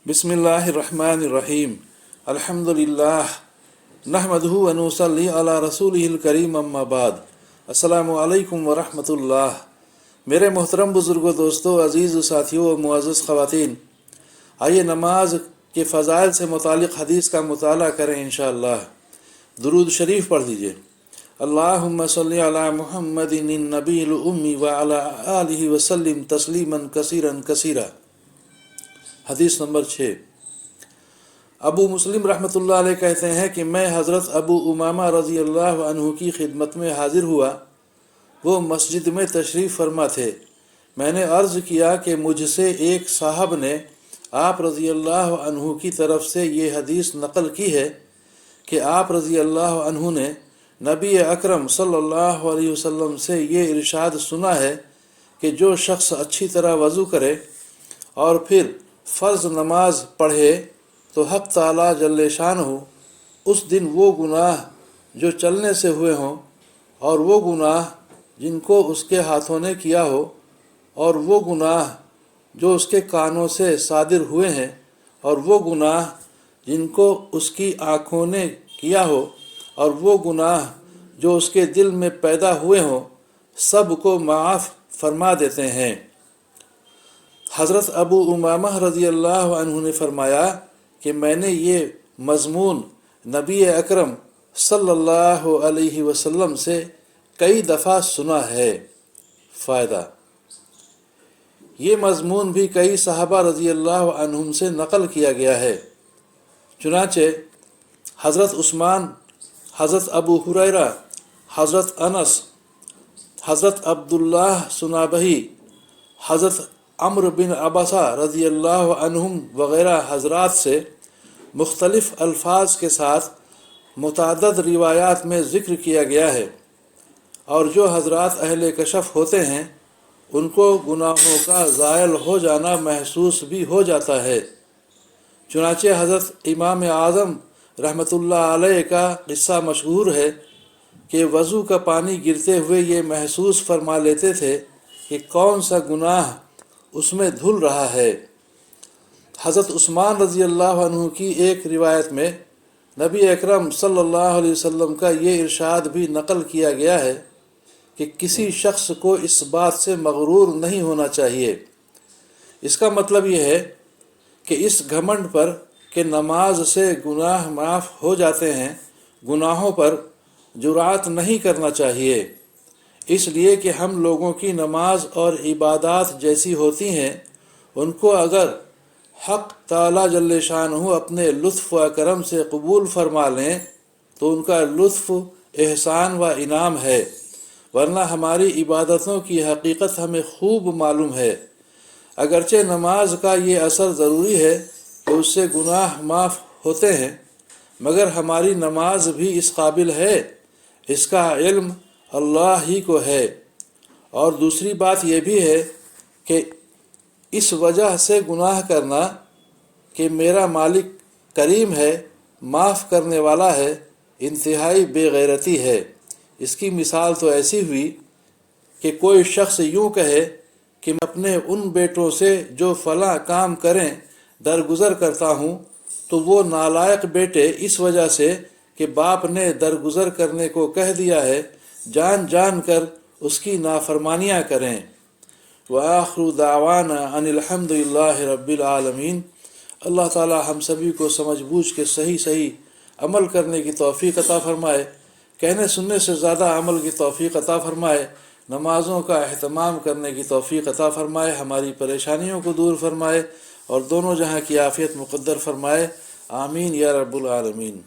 बिस्मिल्लाहिर्रहमानिर्रहीम अल्हम्दुलिल्लाह नहमदुहु व नुसल्ली अला रसूलिहिल करीम अम्मा बाद। अस्सलामु अलैकुम व रहमतुल्लाह। मेरे मोहतरम बुज़ुर्गों, दोस्तों, अज़ीज़ साथियों व मुअज़्ज़ज़ ख़वातीन, आइए नमाज के फ़ज़ाइल से मुतालिक हदीस का मुताला करें इंशाअल्लाह। दुरूद शरीफ पढ़ लीजिए। अल्लाहुम्मा सल्ली अला मुहम्मदिन नबील उम्मी व अला आलिहि व सल्लिम तस्लीमन कसीरन कसीरा। हदीस नंबर 6। अबू मुस्लिम रहमतुल्लाह अलैह कहते हैं कि मैं हज़रत अबू उमामा रज़ी अल्लाह अन्हु की खिदमत में हाजिर हुआ। वो मस्जिद में तशरीफ़ फरमा थे। मैंने अर्ज़ किया कि मुझसे एक साहब ने आप रज़ी अल्लाह अन्हु की तरफ से ये हदीस नकल की है कि आप रज़ी अल्लाह अन्हु ने नबी अकरम सल्लल्लाहु अलैहि वसल्लम से ये इरशाद सुना है कि जो शख्स अच्छी तरह वज़ू करे और फिर फ़र्ज़ नमाज पढ़े तो हक़ ताला जल्ले शानहू उस दिन वो गुनाह जो चलने से हुए हों और वो गुनाह जिनको उसके हाथों ने किया हो और वो गुनाह जो उसके कानों से सादिर हुए हैं और वो गुनाह जिनको उसकी आँखों ने किया हो और वो गुनाह जो उसके दिल में पैदा हुए हों, सब को माफ़ फरमा देते हैं। हज़रत अबू उमामा रज़ी अल्लाह अन्हु ने फरमाया कि मैंने ये मज़मून नबी अकरम सल्लल्लाहु अलैहि वसल्लम से कई दफ़ा सुना है। फ़ायदा, ये मज़मून भी कई सहाबा रज़ी अल्लाह अन्हुम से नकल किया गया है। चुनाचे हज़रत उस्मान, हज़रत अबू हुरैरा, हज़रत अनस, हज़रत अब्दुल्लाह सुनाबही, हज़रत अम्र बिन अबसा रज़ी अल्लाह अन्हुम वग़ैरह हज़रात से मुख्तलिफ़ अल्फाज के साथ मुतअद्दिद रिवायात में ज़िक्र किया गया है। और जो हज़रात अहले कशफ़ होते हैं उनको गुनाहों का ज़ायल हो जाना महसूस भी हो जाता है। चुनाचे हज़रत इमाम आज़म रहमतुल्लाह अलैह का क़िस्सा मशहूर है कि वज़ू का पानी गिरते हुए ये महसूस फरमा लेते थे कि कौन सा गुनाह उसमें धुल रहा है। हज़रत उस्मान रज़ी अल्लाह अन्हु की एक रिवायत में नबी अकरम सल्लल्लाहु अलैहि वसल्लम का ये इरशाद भी नकल किया गया है कि किसी शख्स को इस बात से मगरूर नहीं होना चाहिए। इसका मतलब ये है कि इस घमंड पर कि नमाज से गुनाह माफ़ हो जाते हैं, गुनाहों पर जुरात नहीं करना चाहिए। इसलिए कि हम लोगों की नमाज और इबादत जैसी होती हैं, उनको अगर हक़ ताला जल्ले शानहू अपने लुत्फ़ व करम से कबूल फरमा लें तो उनका लुत्फ़, एहसान व इनाम है। वरना हमारी इबादतों की हकीकत हमें खूब मालूम है। अगरचे नमाज का ये असर ज़रूरी है कि उससे गुनाह माफ़ होते हैं, मगर हमारी नमाज भी इस काबिल है, इसका इल्म अल्लाह ही को है। और दूसरी बात यह भी है कि इस वजह से गुनाह करना कि मेरा मालिक करीम है, माफ़ करने वाला है, इंतहाई बेगैरती है। इसकी मिसाल तो ऐसी हुई कि कोई शख्स यूँ कहे कि मैं अपने उन बेटों से जो फ़लाँ काम करें दरगुज़र करता हूँ, तो वो नालायक बेटे इस वजह से कि बाप ने दरगुज़र करने को कह दिया है, जान जान कर उसकी नाफरमानियाँ करें। व आखिरु दावाना अनिल हम्दुलिल्लाहि रब्बिल आलमीन। अल्लाह ताला हम सभी को समझ बूझ के सही सही अमल करने की तौफ़ीक़ अता फ़रमाए, कहने सुनने से ज़्यादा अमल की तौफ़ीक़ अता फ़रमाए, नमाज़ों का अहतमाम करने की तौफ़ीक़ अता फ़रमाए, हमारी परेशानियों को दूर फ़रमाए और दोनों जहाँ की आफ़ियत मुक़द्दर फ़रमाए। आमीन या रब्बुल आलमीन।